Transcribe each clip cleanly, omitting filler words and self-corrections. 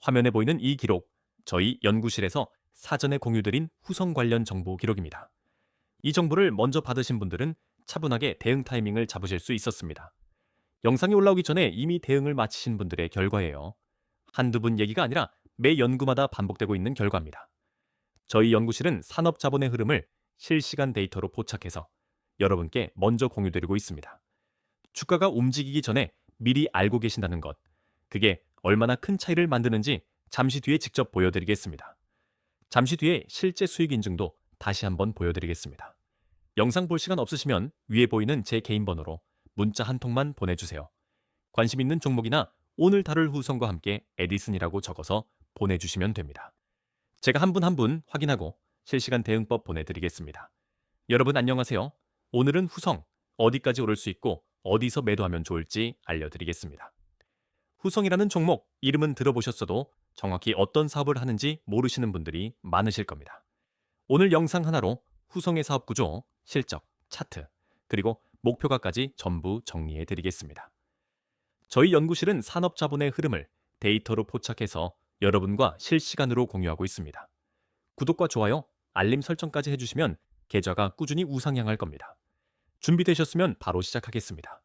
화면에 보이는 이 기록, 저희 연구실에서 사전에 공유드린 후성 관련 정보 기록입니다. 이 정보를 먼저 받으신 분들은 차분하게 대응 타이밍을 잡으실 수 있었습니다. 영상이 올라오기 전에 이미 대응을 마치신 분들의 결과예요. 한두 분 얘기가 아니라 매 연구마다 반복되고 있는 결과입니다. 저희 연구실은 산업 자본의 흐름을 실시간 데이터로 포착해서 여러분께 먼저 공유드리고 있습니다. 주가가 움직이기 전에 미리 알고 계신다는 것, 그게 얼마나 큰 차이를 만드는지 잠시 뒤에 직접 보여드리겠습니다. 잠시 뒤에 실제 수익 인증도 다시 한번 보여드리겠습니다. 영상 볼 시간 없으시면 위에 보이는 제 개인 번호로 문자 한 통만 보내주세요. 관심 있는 종목이나 오늘 다룰 후성과 함께 에디슨이라고 적어서 보내주시면 됩니다. 제가 한 분 한 분 확인하고 실시간 대응법 보내드리겠습니다. 여러분 안녕하세요. 오늘은 후성, 어디까지 오를 수 있고 어디서 매도하면 좋을지 알려드리겠습니다. 후성이라는 종목, 이름은 들어보셨어도 정확히 어떤 사업을 하는지 모르시는 분들이 많으실 겁니다. 오늘 영상 하나로 후성의 사업 구조, 실적, 차트, 그리고 목표가까지 전부 정리해 드리겠습니다. 저희 연구실은 산업 자본의 흐름을 데이터로 포착해서 여러분과 실시간으로 공유하고 있습니다. 구독과 좋아요, 알림 설정까지 해주시면 계좌가 꾸준히 우상향할 겁니다. 준비되셨으면 바로 시작하겠습니다.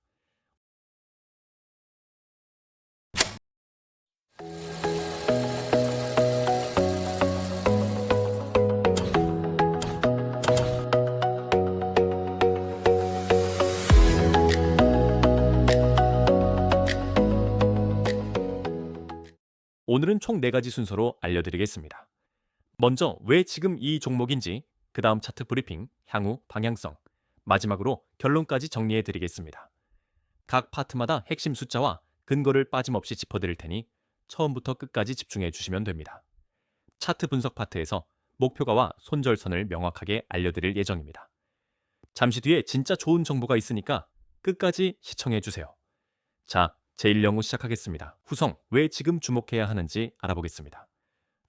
오늘은 총 4가지 순서로 알려드리겠습니다. 먼저 왜 지금 이 종목인지, 그 다음 차트 브리핑, 향후 방향성, 마지막으로 결론까지 정리해드리겠습니다. 각 파트마다 핵심 숫자와 근거를 빠짐없이 짚어드릴 테니 처음부터 끝까지 집중해 주시면 됩니다. 차트 분석 파트에서 목표가와 손절선을 명확하게 알려드릴 예정입니다. 잠시 뒤에 진짜 좋은 정보가 있으니까 끝까지 시청해 주세요. 자, 제1영우 시작하겠습니다. 후성, 왜 지금 주목해야 하는지 알아보겠습니다.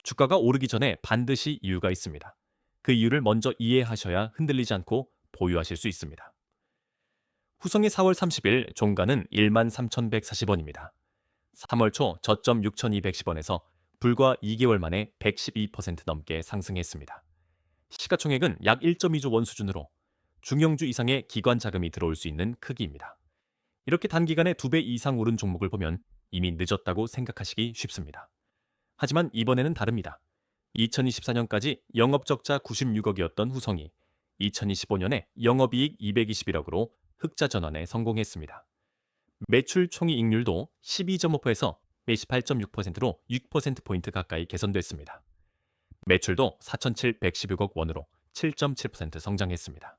주가가 오르기 전에 반드시 이유가 있습니다. 그 이유를 먼저 이해하셔야 흔들리지 않고 보유하실 수 있습니다. 후성의 4월 30일 종가는 13,140원입니다. 3월 초 저점 6,210원에서 불과 2개월 만에 112% 넘게 상승했습니다. 시가총액은 약 1.2조 원 수준으로 중형주 이상의 기관 자금이 들어올 수 있는 크기입니다. 이렇게 단기간에 2배 이상 오른 종목을 보면 이미 늦었다고 생각하시기 쉽습니다. 하지만 이번에는 다릅니다. 2024년까지 영업적자 96억이었던 후성이 2025년에 영업이익 221억으로 흑자 전환에 성공했습니다. 매출 총이익률도 12.5%에서 28.6%로 6%포인트 가까이 개선됐습니다. 매출도 4,716억 원으로 7.7% 성장했습니다.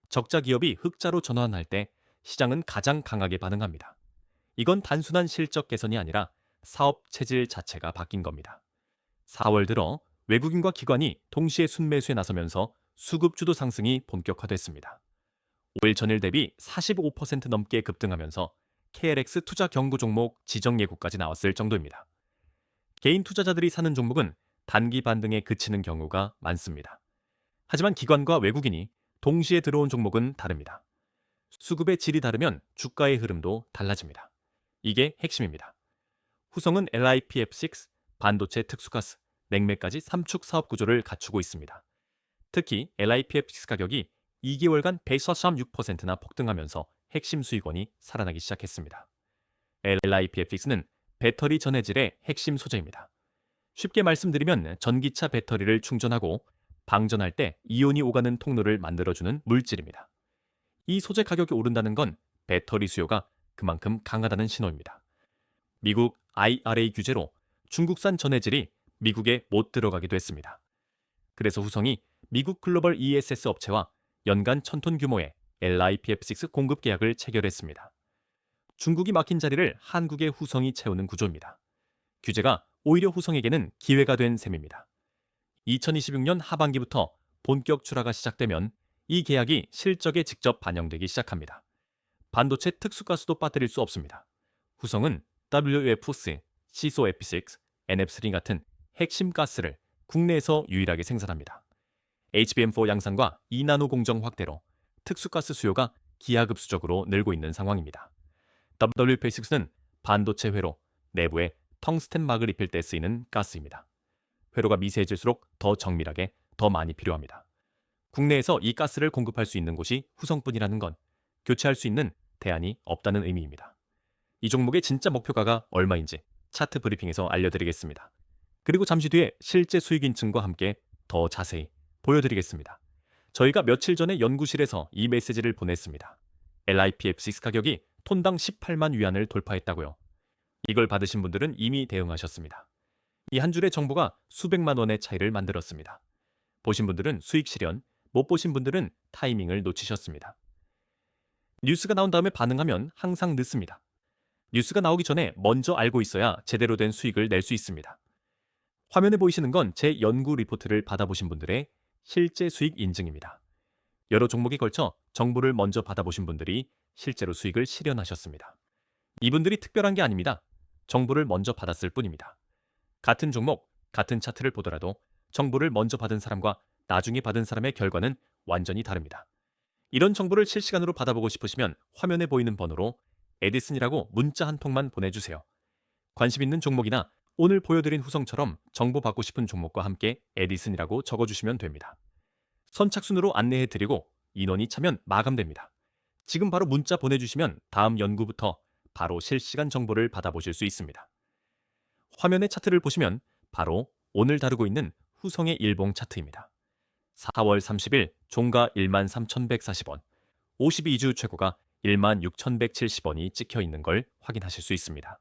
적자 기업이 흑자로 전환할 때 시장은 가장 강하게 반응합니다. 이건 단순한 실적 개선이 아니라 사업 체질 자체가 바뀐 겁니다. 4월 들어 외국인과 기관이 동시에 순매수에 나서면서 수급주도 상승이 본격화됐습니다. 5일 전일 대비 45% 넘게 급등하면서 KLX 투자 경고 종목 지정 예고까지 나왔을 정도입니다. 개인 투자자들이 사는 종목은 단기 반등에 그치는 경우가 많습니다. 하지만 기관과 외국인이 동시에 들어온 종목은 다릅니다. 수급의 질이 다르면 주가의 흐름도 달라집니다. 이게 핵심입니다. 후성은 LiPF6, 반도체 특수가스, 냉매까지 3축 사업 구조를 갖추고 있습니다. 특히 LiPF6 가격이 2개월간 143.6%나 폭등하면서 핵심 수익원이 살아나기 시작했습니다. LiPF6는 배터리 전해질의 핵심 소재입니다. 쉽게 말씀드리면 전기차 배터리를 충전하고 방전할 때 이온이 오가는 통로를 만들어주는 물질입니다. 이 소재 가격이 오른다는 건 배터리 수요가 그만큼 강하다는 신호입니다. 미국 IRA 규제로 중국산 전해질이 미국에 못 들어가기도 했습니다. 그래서 후성이 미국 글로벌 ESS 업체와 연간 1,000톤 규모의 LiPF6 공급 계약을 체결했습니다. 중국이 막힌 자리를 한국의 후성이 채우는 구조입니다. 규제가 오히려 후성에게는 기회가 된 셈입니다. 2026년 하반기부터 본격 출하가 시작되면 이 계약이 실적에 직접 반영되기 시작합니다. 반도체 특수가스도 빠뜨릴 수 없습니다. 후성은 WF4, 시소-에피6, NF3 같은 핵심 가스를 국내에서 유일하게 생산합니다. HBM4 양산과 2나노 공정 확대로 특수가스 수요가 기하급수적으로 늘고 있는 상황입니다. WF6는 반도체 회로 내부에 텅스텐 막을 입힐 때 쓰이는 가스입니다. 회로가 미세해질수록 더 정밀하게 더 많이 필요합니다. 국내에서 이 가스를 공급할 수 있는 곳이 후성뿐이라는 건 교체할 수 있는 대안이 없다는 의미입니다. 이 종목의 진짜 목표가가 얼마인지 차트 브리핑에서 알려드리겠습니다. 그리고 잠시 뒤에 실제 수익 인증과 함께 더 자세히 보여드리겠습니다. 저희가 며칠 전에 연구실에서 이 메시지를 보냈습니다. LIPF6 가격이 톤당 18만 위안을 돌파했다고요. 이걸 받으신 분들은 이미 대응하셨습니다. 이 한 줄의 정보가 수백만 원의 차이를 만들었습니다. 보신 분들은 수익 실현, 못 보신 분들은 타이밍을 놓치셨습니다. 뉴스가 나온 다음에 반응하면 항상 늦습니다. 뉴스가 나오기 전에 먼저 알고 있어야 제대로 된 수익을 낼 수 있습니다. 화면에 보이시는 건 제 연구 리포트를 받아보신 분들의 실제 수익 인증입니다. 여러 종목에 걸쳐 정보를 먼저 받아보신 분들이 실제로 수익을 실현하셨습니다. 이분들이 특별한 게 아닙니다. 정보를 먼저 받았을 뿐입니다. 같은 종목, 같은 차트를 보더라도 정보를 먼저 받은 사람과 나중에 받은 사람의 결과는 완전히 다릅니다. 이런 정보를 실시간으로 받아보고 싶으시면 화면에 보이는 번호로 에디슨이라고 문자 한 통만 보내주세요. 관심 있는 종목이나 오늘 보여드린 후성처럼 정보 받고 싶은 종목과 함께 에디슨이라고 적어주시면 됩니다. 선착순으로 안내해드리고 인원이 차면 마감됩니다. 지금 바로 문자 보내주시면 다음 연구부터 바로 실시간 정보를 받아보실 수 있습니다. 화면의 차트를 보시면 바로 오늘 다루고 있는 후성의 일봉 차트입니다. 4월 30일 종가 13,140원, 52주 최고가 16,170원이 찍혀 있는 걸 확인하실 수 있습니다.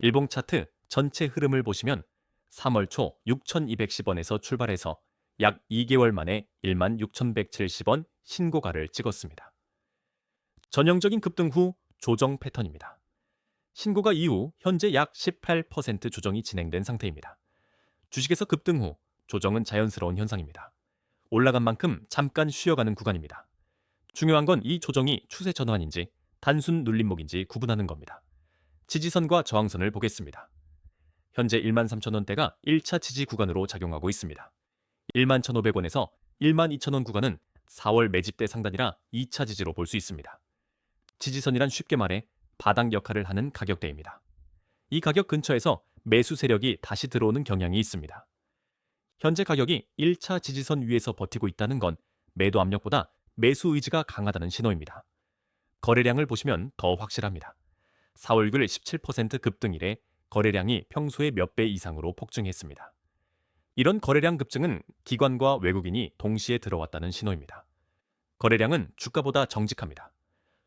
일봉 차트 전체 흐름을 보시면 3월 초 6,210원에서 출발해서 약 2개월 만에 16,170원 신고가를 찍었습니다. 전형적인 급등 후 조정 패턴입니다. 신고가 이후 현재 약 18% 조정이 진행된 상태입니다. 주식에서 급등 후 조정은 자연스러운 현상입니다. 올라간 만큼 잠깐 쉬어가는 구간입니다. 중요한 건 이 조정이 추세 전환인지 단순 눌림목인지 구분하는 겁니다. 지지선과 저항선을 보겠습니다. 현재 13,000원대가 1차 지지 구간으로 작용하고 있습니다. 11,500원에서 12,000원 구간은 4월 매집대 상단이라 2차 지지로 볼 수 있습니다. 지지선이란 쉽게 말해 바닥 역할을 하는 가격대입니다. 이 가격 근처에서 매수 세력이 다시 들어오는 경향이 있습니다. 현재 가격이 1차 지지선 위에서 버티고 있다는 건 매도 압력보다 매수 의지가 강하다는 신호입니다. 거래량을 보시면 더 확실합니다. 4월 6일 17% 급등 이래 거래량이 평소의 몇 배 이상으로 폭증했습니다. 이런 거래량 급증은 기관과 외국인이 동시에 들어왔다는 신호입니다. 거래량은 주가보다 정직합니다.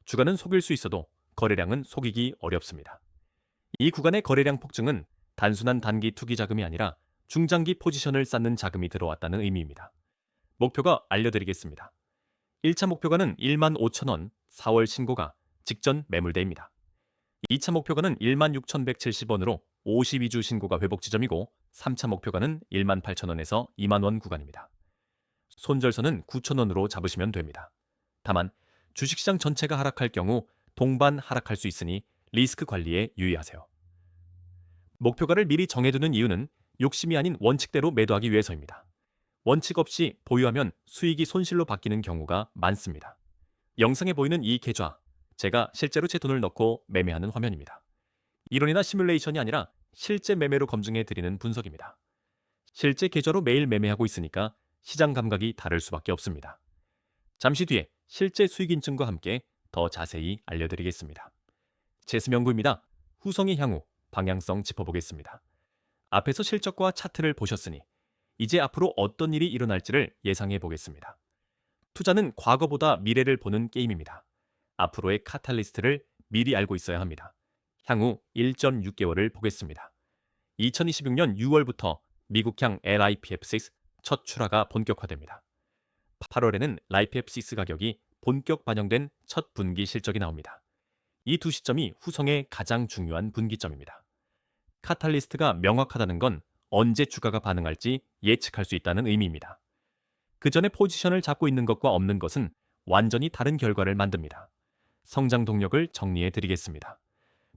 주가는 속일 수 있어도 거래량은 속이기 어렵습니다. 이 구간의 거래량 폭증은 단순한 단기 투기 자금이 아니라 중장기 포지션을 쌓는 자금이 들어왔다는 의미입니다. 목표가 알려드리겠습니다. 1차 목표가는 15,000원 4월 신고가 직전 매물대입니다. 2차 목표가는 16,170원으로 52주 신고가 회복 지점이고 3차 목표가는 18,000원에서 2만원 구간입니다. 손절선은 9,000원으로 잡으시면 됩니다. 다만 주식시장 전체가 하락할 경우 동반 하락할 수 있으니 리스크 관리에 유의하세요. 목표가를 미리 정해두는 이유는 욕심이 아닌 원칙대로 매도하기 위해서입니다. 원칙 없이 보유하면 수익이 손실로 바뀌는 경우가 많습니다. 영상에 보이는 이 계좌, 제가 실제로 제 돈을 넣고 매매하는 화면입니다. 이론이나 시뮬레이션이 아니라 실제 매매로 검증해드리는 분석입니다. 실제 계좌로 매일 매매하고 있으니까 시장 감각이 다를 수밖에 없습니다. 잠시 뒤에 실제 수익 인증과 함께 더 자세히 알려드리겠습니다. 재수명구입니다. 후성의 향후 방향성 짚어보겠습니다. 앞에서 실적과 차트를 보셨으니 이제 앞으로 어떤 일이 일어날지를 예상해 보겠습니다. 투자는 과거보다 미래를 보는 게임입니다. 앞으로의 카탈리스트를 미리 알고 있어야 합니다. 향후 1.6개월을 보겠습니다. 2026년 6월부터 미국향 LIPF6 첫 출하가 본격화됩니다. 8월에는 LIPF6 가격이 본격 반영된 첫 분기 실적이 나옵니다. 이 두 시점이 후성의 가장 중요한 분기점입니다. 카탈리스트가 명확하다는 건 언제 주가가 반응할지 예측할 수 있다는 의미입니다. 그 전에 포지션을 잡고 있는 것과 없는 것은 완전히 다른 결과를 만듭니다. 성장 동력을 정리해 드리겠습니다.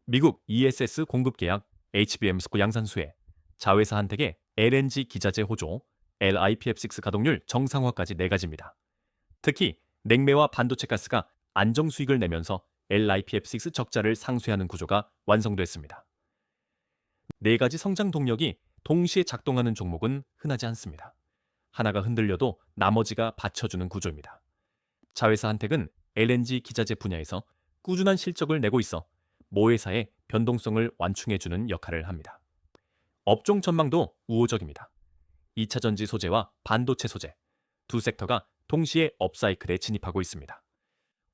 미국 ESS 공급 계약, HBM19 양산수혜, 자회사 한택의 LNG 기자재 호조, LIPF6 가동률 정상화까지 4가지입니다. 특히 냉매와 반도체 가스가 안정 수익을 내면서 LIPF6 적자를 상쇄하는 구조가 완성됐습니다. 4가지 성장 동력이 동시에 작동하는 종목은 흔하지 않습니다. 하나가 흔들려도 나머지가 받쳐주는 구조입니다. 자회사 한택은 LNG 기자재 분야에서 꾸준한 실적을 내고 있어 모회사의 변동성을 완충해주는 역할을 합니다. 업종 전망도 우호적입니다. 2차 전지 소재와 반도체 소재, 두 섹터가 동시에 업사이클에 진입하고 있습니다.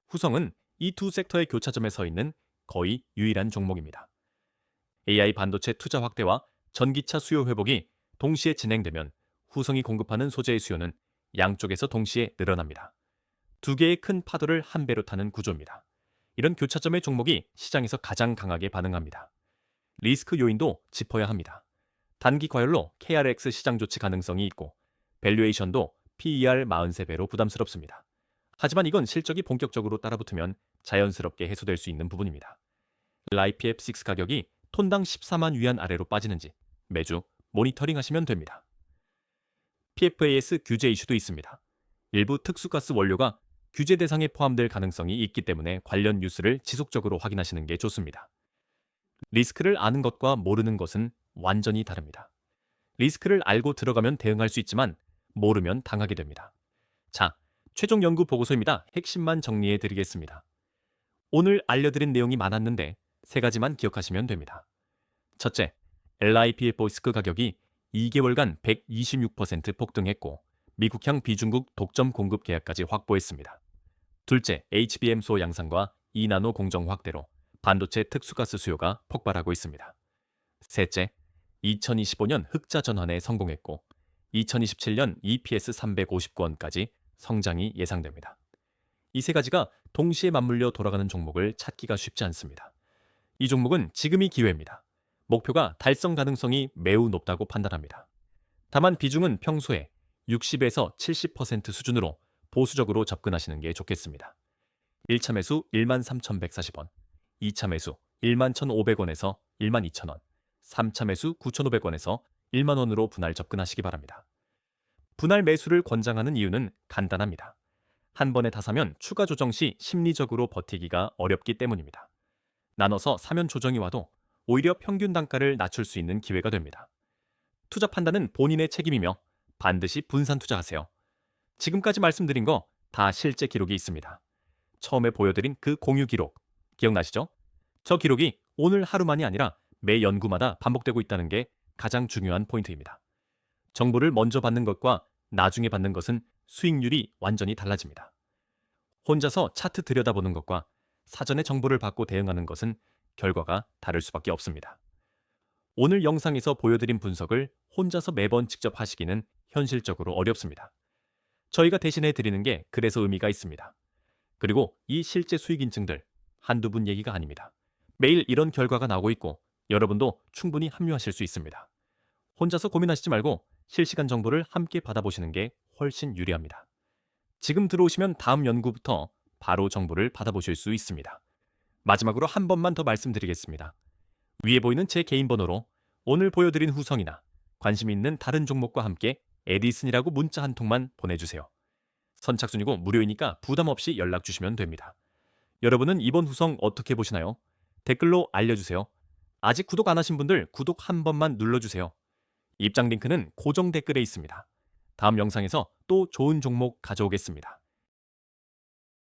후성은 이 두 섹터의 교차점에 서 있는 거의 유일한 종목입니다. AI 반도체 투자 확대와 전기차 수요 회복이 동시에 진행되면 후성이 공급하는 소재의 수요는 양쪽에서 동시에 늘어납니다. 두 개의 큰 파도를 한 배로 타는 구조입니다. 이런 교차점의 종목이 시장에서 가장 강하게 반응합니다. 리스크 요인도 짚어야 합니다. 단기 과열로 KRX 시장 조치 가능성이 있고 밸류에이션도 PER 43배로 부담스럽습니다. 하지만 이건 실적이 본격적으로 따라붙으면 자연스럽게 해소될 수 있는 부분입니다. LIPF6 가격이 톤당 14만 위안 아래로 빠지는지 매주 모니터링 하시면 됩니다. PFAS 규제 이슈도 있습니다. 일부 특수가스 원료가 규제 대상에 포함될 가능성이 있기 때문에 관련 뉴스를 지속적으로 확인하시는 게 좋습니다. 리스크를 아는 것과 모르는 것은 완전히 다릅니다. 리스크를 알고 들어가면 대응할 수 있지만 모르면 당하게 됩니다. 자, 최종 연구 보고서입니다. 핵심만 정리해 드리겠습니다. 오늘 알려드린 내용이 많았는데 3가지만 기억하시면 됩니다. 첫째, LIPF6 가격이 2개월간 126% 폭등했고 미국향 비중국 독점 공급 계약까지 확보했습니다. 둘째, HBM 소 양산과 2나노 공정 확대로 반도체 특수가스 수요가 폭발하고 있습니다. 셋째, 2025년 흑자 전환에 성공했고 2027년 EPS 359원까지 성장이 예상됩니다. 이 3가지가 동시에 맞물려 돌아가는 종목을 찾기가 쉽지 않습니다. 이 종목은 지금이 기회입니다. 목표가 달성 가능성이 매우 높다고 판단합니다. 다만 비중은 평소에 60에서 70% 수준으로 보수적으로 접근하시는 게 좋겠습니다. 1차 매수 13,140원, 2차 매수 11,500원에서 12,000원, 3차 매수 9,500원에서 1만원으로 분할 접근하시기 바랍니다. 분할 매수를 권장하는 이유는 간단합니다. 한 번에 다 사면 추가 조정 시 심리적으로 버티기가 어렵기 때문입니다. 나눠서 사면 조정이 와도 오히려 평균 단가를 낮출 수 있는 기회가 됩니다. 투자 판단은 본인의 책임이며 반드시 분산 투자하세요. 지금까지 말씀드린 거 다 실제 기록이 있습니다. 처음에 보여드린 그 공유 기록 기억나시죠? 저 기록이 오늘 하루만이 아니라 매 연구마다 반복되고 있다는 게 가장 중요한 포인트입니다. 정보를 먼저 받는 것과 나중에 받는 것은 수익률이 완전히 달라집니다. 혼자서 차트 들여다보는 것과 사전에 정보를 받고 대응하는 것은 결과가 다를 수밖에 없습니다. 오늘 영상에서 보여드린 분석을 혼자서 매번 직접 하시기는 현실적으로 어렵습니다. 저희가 대신해 드리는 게 그래서 의미가 있습니다. 그리고 이 실제 수익 인증들 한두 분 얘기가 아닙니다. 매일 이런 결과가 나오고 있고 여러분도 충분히 합류하실 수 있습니다. 혼자서 고민하시지 말고 실시간 정보를 함께 받아보시는 게 훨씬 유리합니다. 지금 들어오시면 다음 연구부터 바로 정보를 받아보실 수 있습니다. 마지막으로 한 번만 더 말씀드리겠습니다. 위에 보이는 제 개인 번호로 오늘 보여드린 후성이나 관심 있는 다른 종목과 함께 에디슨이라고 문자 한 통만 보내주세요. 선착순이고 무료이니까 부담 없이 연락 주시면 됩니다. 여러분은 이번 후성 어떻게 보시나요? 댓글로 알려주세요. 아직 구독 안 하신 분들 구독 한 번만 눌러주세요. 입장 링크는 고정 댓글에 있습니다. 다음 영상에서 또 좋은 종목 가져오겠습니다.